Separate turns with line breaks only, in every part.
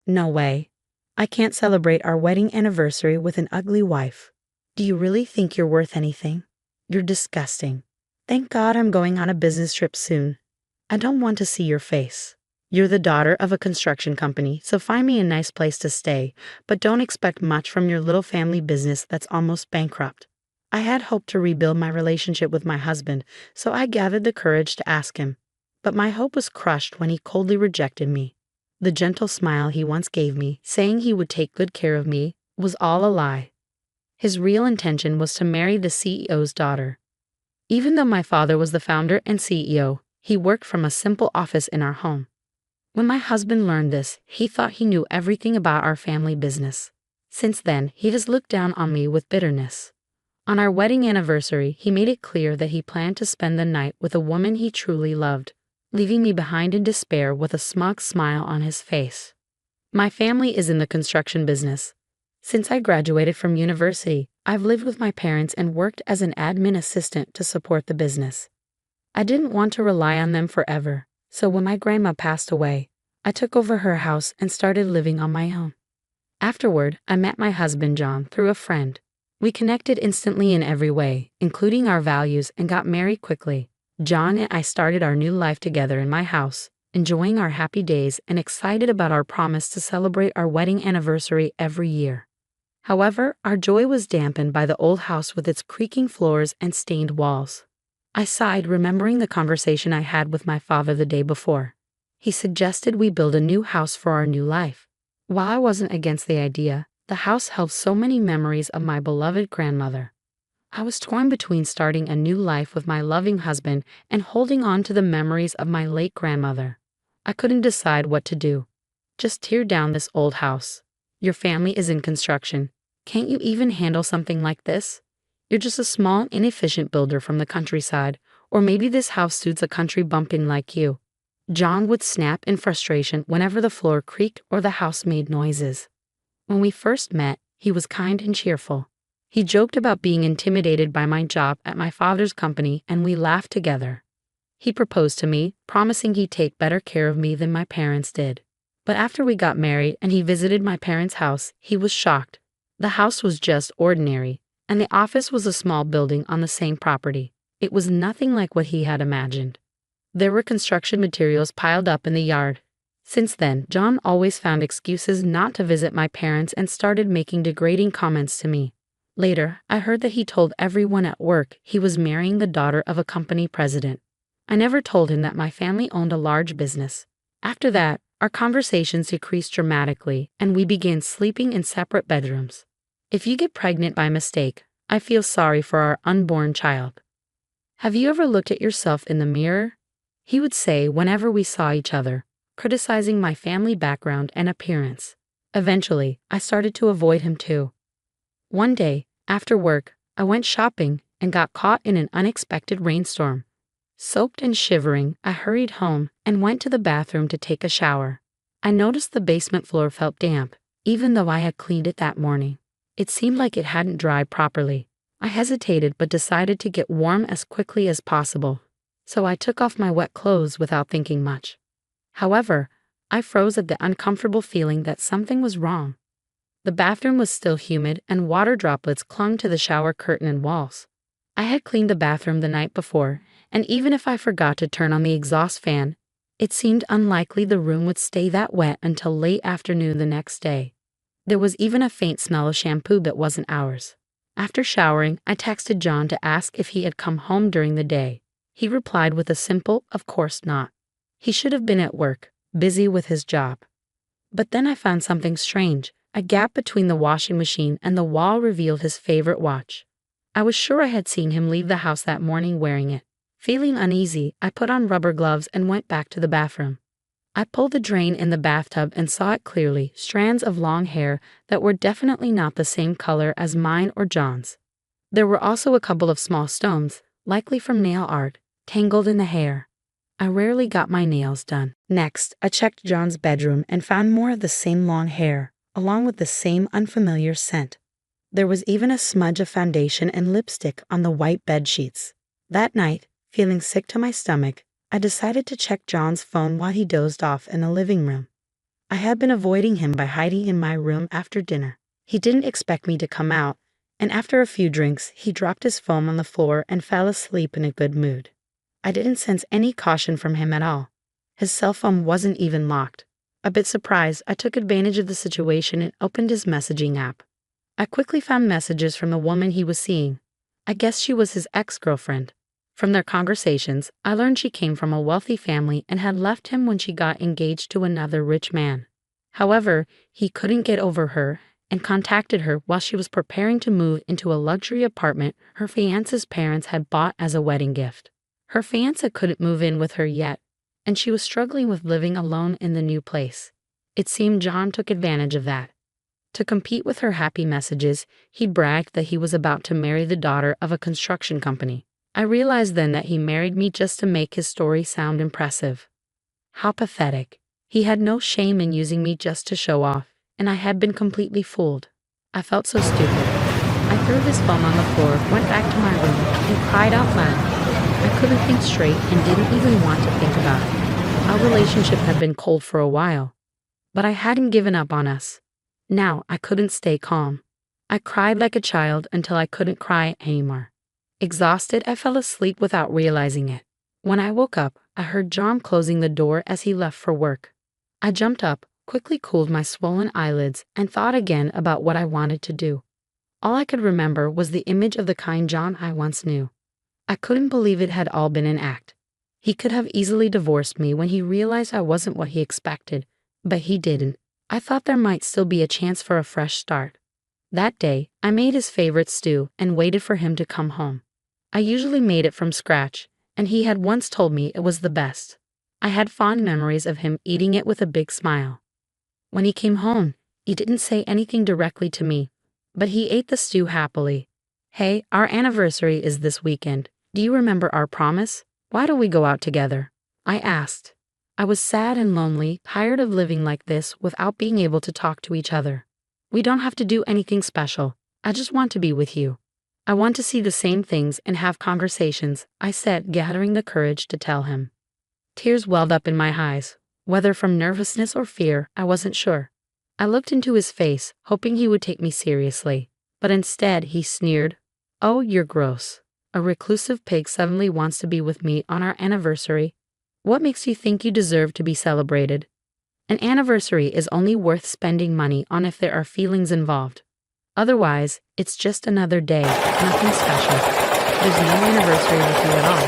No way. I can't celebrate our wedding anniversary with an ugly wife. Do you really think you're worth anything? You're disgusting. Thank God I'm going on a business trip soon. I don't want to see your face. You're the daughter of a construction company, so find me a nice place to stay, but don't expect much from your little family business that's almost bankrupt. I had hoped to rebuild my relationship with my husband, so I gathered the courage to ask him. But my hope was crushed when he coldly rejected me. The gentle smile he once gave me, saying he would take good care of me, was all a lie. His real intention was to marry the CEO's daughter. Even though my father was the founder and CEO, he worked from a simple office in our home. When my husband learned this, he thought he knew everything about our family business. Since then, he has looked down on me with bitterness. On our wedding anniversary, he made it clear that he planned to spend the night with a woman he truly loved, leaving me behind in despair with a smug smile on his face. My family is in the construction business. Since I graduated from university, I've lived with my parents and worked as an admin assistant to support the business. I didn't want to rely on them forever, so when my grandma passed away, I took over her house and started living on my own. Afterward, I met my husband John through a friend. We connected instantly in every way, including our values, and got married quickly. John and I started our new life together in my house, enjoying our happy days and excited about our promise to celebrate our wedding anniversary every year. However, our joy was dampened by the old house with its creaking floors and stained walls. I sighed, remembering the conversation I had with my father the day before. He suggested we build a new house for our new life. While I wasn't against the idea, the house held so many memories of my beloved grandmother. I was torn between starting a new life with my loving husband and holding on to the memories of my late grandmother. I couldn't decide what to do. Just tear down this old house. Your family is in construction. Can't you even handle something like this? You're just a small, inefficient builder from the countryside, or maybe this house suits a country bumpkin like you. John would snap in frustration whenever the floor creaked or the house made noises. When we first met, he was kind and cheerful. He joked about being intimidated by my job at my father's company, and we laughed together. He proposed to me, promising he'd take better care of me than my parents did. But after we got married and he visited my parents' house, he was shocked. The house was just ordinary, and the office was a small building on the same property. It was nothing like what he had imagined. There were construction materials piled up in the yard. Since then, John always found excuses not to visit my parents and started making degrading comments to me. Later, I heard that he told everyone at work he was marrying the daughter of a company president. I never told him that my family owned a large business. After that, our conversations decreased dramatically, and we began sleeping in separate bedrooms. If you get pregnant by mistake, I feel sorry for our unborn child. Have you ever looked at yourself in the mirror? He would say whenever we saw each other, criticizing my family background and appearance. Eventually, I started to avoid him too. One day, after work, I went shopping and got caught in an unexpected rainstorm. Soaked and shivering, I hurried home and went to the bathroom to take a shower. I noticed the basement floor felt damp, even though I had cleaned it that morning. It seemed like it hadn't dried properly. I hesitated but decided to get warm as quickly as possible, so I took off my wet clothes without thinking much. However, I froze at the uncomfortable feeling that something was wrong. The bathroom was still humid and water droplets clung to the shower curtain and walls. I had cleaned the bathroom the night before, and even if I forgot to turn on the exhaust fan, it seemed unlikely the room would stay that wet until late afternoon the next day. There was even a faint smell of shampoo that wasn't ours. After showering, I texted John to ask if he had come home during the day. He replied with a simple, "Of course not." He should have been at work, busy with his job. But then I found something strange. A gap between the washing machine and the wall revealed his favorite watch. I was sure I had seen him leave the house that morning wearing it. Feeling uneasy, I put on rubber gloves and went back to the bathroom. I pulled the drain in the bathtub and saw it clearly, strands of long hair that were definitely not the same color as mine or John's. There were also a couple of small stones, likely from nail art, tangled in the hair. I rarely got my nails done. Next, I checked John's bedroom and found more of the same long hair, along with the same unfamiliar scent. There was even a smudge of foundation and lipstick on the white bed sheets. That night, feeling sick to my stomach, I decided to check John's phone while he dozed off in the living room. I had been avoiding him by hiding in my room after dinner. He didn't expect me to come out, and after a few drinks, he dropped his phone on the floor and fell asleep in a good mood. I didn't sense any caution from him at all. His cell phone wasn't even locked. A bit surprised, I took advantage of the situation and opened his messaging app. I quickly found messages from the woman he was seeing. I guess she was his ex-girlfriend. From their conversations, I learned she came from a wealthy family and had left him when she got engaged to another rich man. However, he couldn't get over her and contacted her while she was preparing to move into a luxury apartment her fiancé's parents had bought as a wedding gift. Her fiancé couldn't move in with her yet, and she was struggling with living alone in the new place. It seemed John took advantage of that. To compete with her happy messages, he bragged that he was about to marry the daughter of a construction company. I realized then that he married me just to make his story sound impressive. How pathetic. He had no shame in using me just to show off, and I had been completely fooled. I felt so stupid. I threw his phone on the floor, went back to my room, and cried out loud. I couldn't think straight and didn't even want to think about it. Our relationship had been cold for a while, but I hadn't given up on us. Now I couldn't stay calm. I cried like a child until I couldn't cry anymore. Exhausted, I fell asleep without realizing it. When I woke up, I heard John closing the door as he left for work. I jumped up, quickly cooled my swollen eyelids, and thought again about what I wanted to do. All I could remember was the image of the kind John I once knew. I couldn't believe it had all been an act. He could have easily divorced me when he realized I wasn't what he expected, but he didn't. I thought there might still be a chance for a fresh start. That day, I made his favorite stew and waited for him to come home. I usually made it from scratch, and he had once told me it was the best. I had fond memories of him eating it with a big smile. When he came home, he didn't say anything directly to me, but he ate the stew happily. "Hey, our anniversary is this weekend. Do you remember our promise? Why don't we go out together?" I asked. I was sad and lonely, tired of living like this without being able to talk to each other. "We don't have to do anything special. I just want to be with you. I want to see the same things and have conversations," I said, gathering the courage to tell him. Tears welled up in my eyes. Whether from nervousness or fear, I wasn't sure. I looked into his face, hoping he would take me seriously, but instead he sneered. "Oh, you're gross. A reclusive pig suddenly wants to be with me on our anniversary. What makes you think you deserve to be celebrated? An anniversary is only worth spending money on if there are feelings involved. Otherwise, it's just another day, nothing special. There's no anniversary with you at all.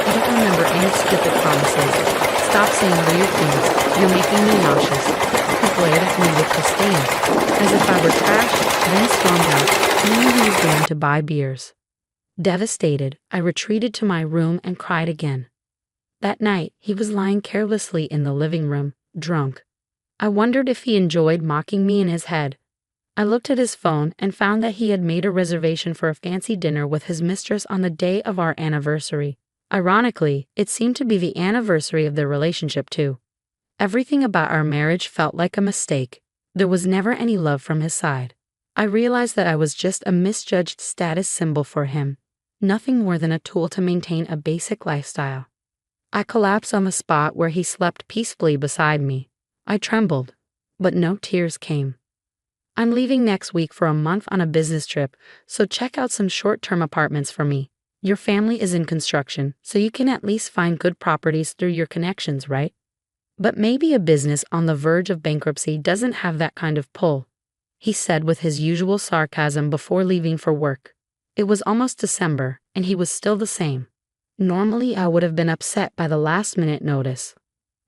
I don't remember any stupid promises. Stop saying weird things. You're making me nauseous." He glared at me with disdain, as if I were trash, then stormed out, claiming he was going to buy beers. Devastated, I retreated to my room and cried again. That night, he was lying carelessly in the living room, drunk. I wondered if he enjoyed mocking me in his head. I looked at his phone and found that he had made a reservation for a fancy dinner with his mistress on the day of our anniversary. Ironically, it seemed to be the anniversary of their relationship too. Everything about our marriage felt like a mistake. There was never any love from his side. I realized that I was just a misjudged status symbol for him, nothing more than a tool to maintain a basic lifestyle. I collapsed on the spot where he slept peacefully beside me. I trembled, but no tears came. "I'm leaving next week for a month on a business trip, so check out some short-term apartments for me. Your family is in construction, so you can at least find good properties through your connections, right? But maybe a business on the verge of bankruptcy doesn't have that kind of pull," he said with his usual sarcasm before leaving for work. It was almost December, and he was still the same. Normally, I would have been upset by the last-minute notice,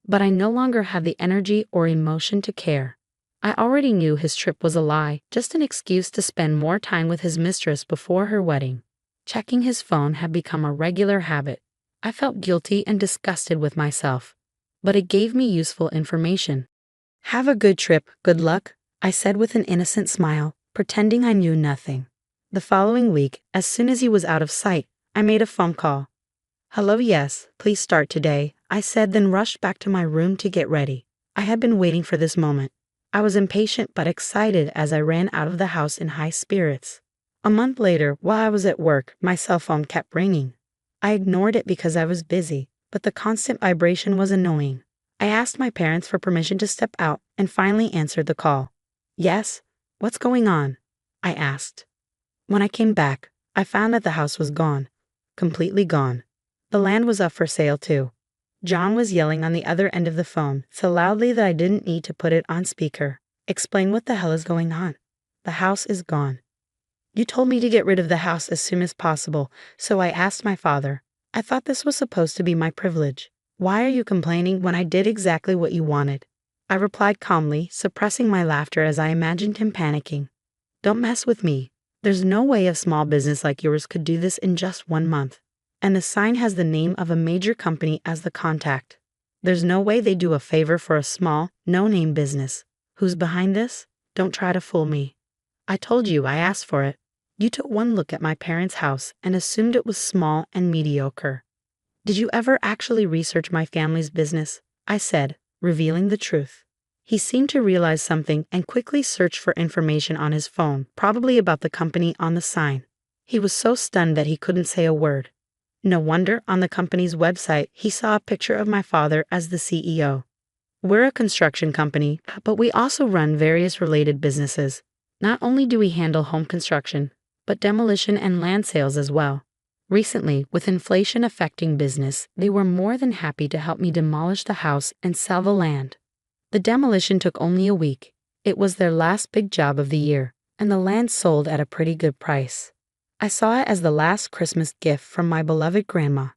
but I no longer had the energy or emotion to care. I already knew his trip was a lie, just an excuse to spend more time with his mistress before her wedding. Checking his phone had become a regular habit. I felt guilty and disgusted with myself, but it gave me useful information. "Have a good trip, good luck," I said with an innocent smile, pretending I knew nothing. The following week, as soon as he was out of sight, I made a phone call. "Hello, yes, please start today," I said, then rushed back to my room to get ready. I had been waiting for this moment. I was impatient but excited as I ran out of the house in high spirits. A month later, while I was at work, my cell phone kept ringing. I ignored it because I was busy, but the constant vibration was annoying. I asked my parents for permission to step out and finally answered the call. Yes, what's going on? I asked. When I came back, I found that the house was gone. Completely gone. The land was up for sale too. John was yelling on the other end of the phone so loudly that I didn't need to put it on speaker. Explain what the hell is going on. The house is gone. You told me to get rid of the house as soon as possible, so I asked my father. I thought this was supposed to be my privilege. Why are you complaining when I did exactly what you wanted? I replied calmly, suppressing my laughter as I imagined him panicking. Don't mess with me. There's no way a small business like yours could do this in just 1 month. And the sign has the name of a major company as the contact. There's no way they do a favor for a small, no-name business. Who's behind this? Don't try to fool me. I told you I asked for it. You took one look at my parents' house and assumed it was small and mediocre. Did you ever actually research my family's business? I said, revealing the truth. He seemed to realize something and quickly searched for information on his phone, probably about the company on the sign. He was so stunned that he couldn't say a word. No wonder on the company's website he saw a picture of my father as the CEO. We're a construction company, but we also run various related businesses. Not only do we handle home construction, but demolition and land sales as well. Recently, with inflation affecting business, they were more than happy to help me demolish the house and sell the land. The demolition took only a week. It was their last big job of the year, and the land sold at a pretty good price. I saw it as the last Christmas gift from my beloved grandma.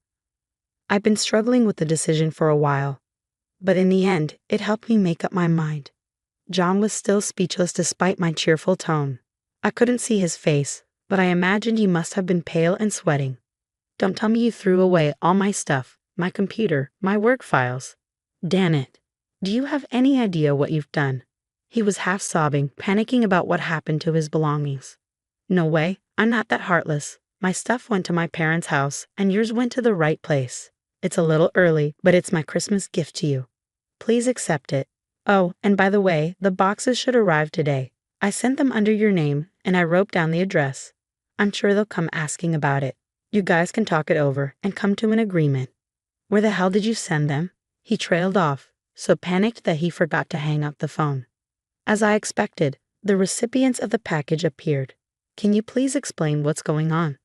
I've been struggling with the decision for a while, but in the end, it helped me make up my mind. John was still speechless despite my cheerful tone. I couldn't see his face, but I imagined he must have been pale and sweating. Don't tell me you threw away all my stuff, my computer, my work files. Damn it. Do you have any idea what you've done? He was half sobbing, panicking about what happened to his belongings. No way, I'm not that heartless. My stuff went to my parents' house, and yours went to the right place. It's a little early, but it's my Christmas gift to you. Please accept it. Oh, and by the way, the boxes should arrive today. I sent them under your name, and I wrote down the address. I'm sure they'll come asking about it. You guys can talk it over and come to an agreement. Where the hell did you send them? He trailed off, so panicked that he forgot to hang up the phone. As I expected, the recipients of the package appeared. Can you please explain what's going on?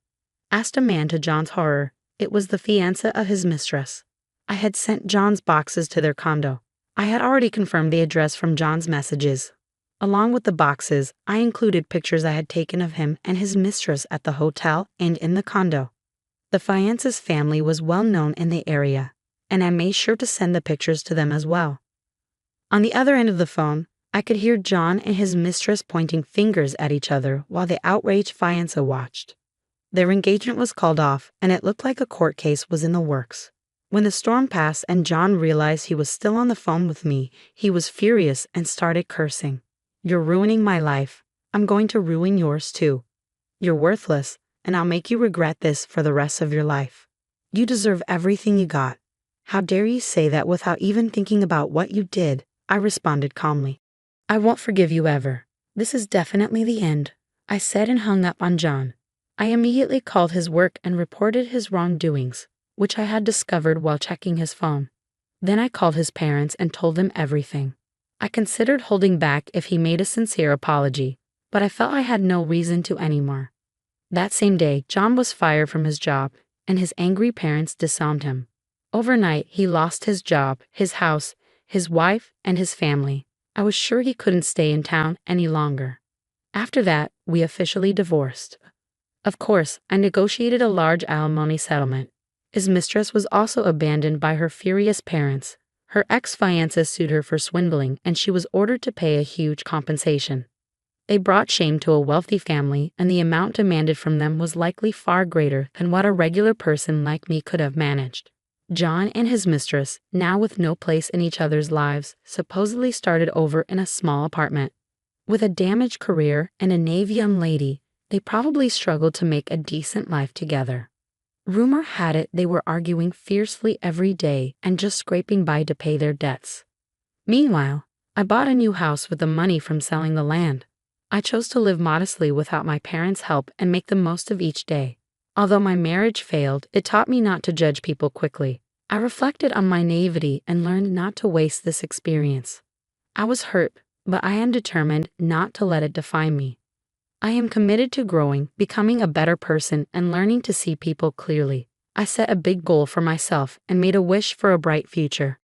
Asked a man to John's horror. It was the fiancé of his mistress. I had sent John's boxes to their condo. I had already confirmed the address from John's messages. Along with the boxes, I included pictures I had taken of him and his mistress at the hotel and in the condo. The fiancé's family was well known in the area, and I made sure to send the pictures to them as well. On the other end of the phone, I could hear John and his mistress pointing fingers at each other while the outraged fiancé watched. Their engagement was called off, and it looked like a court case was in the works. When the storm passed and John realized he was still on the phone with me, he was furious and started cursing. You're ruining my life. I'm going to ruin yours too. You're worthless, and I'll make you regret this for the rest of your life. You deserve everything you got. How dare you say that without even thinking about what you did? I responded calmly. I won't forgive you ever. This is definitely the end, I said and hung up on John. I immediately called his work and reported his wrongdoings, which I had discovered while checking his phone. Then I called his parents and told them everything. I considered holding back if he made a sincere apology, but I felt I had no reason to anymore. That same day, John was fired from his job, and his angry parents disowned him. Overnight, he lost his job, his house, his wife, and his family. I was sure he couldn't stay in town any longer. After that, we officially divorced. Of course, I negotiated a large alimony settlement. His mistress was also abandoned by her furious parents. Her ex-fiancé sued her for swindling, and she was ordered to pay a huge compensation. They brought shame to a wealthy family, and the amount demanded from them was likely far greater than what a regular person like me could have managed. John and his mistress, now with no place in each other's lives, supposedly started over in a small apartment. With a damaged career and a naive young lady, they probably struggled to make a decent life together. Rumor had it they were arguing fiercely every day and just scraping by to pay their debts. Meanwhile, I bought a new house with the money from selling the land. I chose to live modestly without my parents' help and make the most of each day. Although my marriage failed, it taught me not to judge people quickly. I reflected on my naivety and learned not to waste this experience. I was hurt, but I am determined not to let it define me. I am committed to growing, becoming a better person, and learning to see people clearly. I set a big goal for myself and made a wish for a bright future.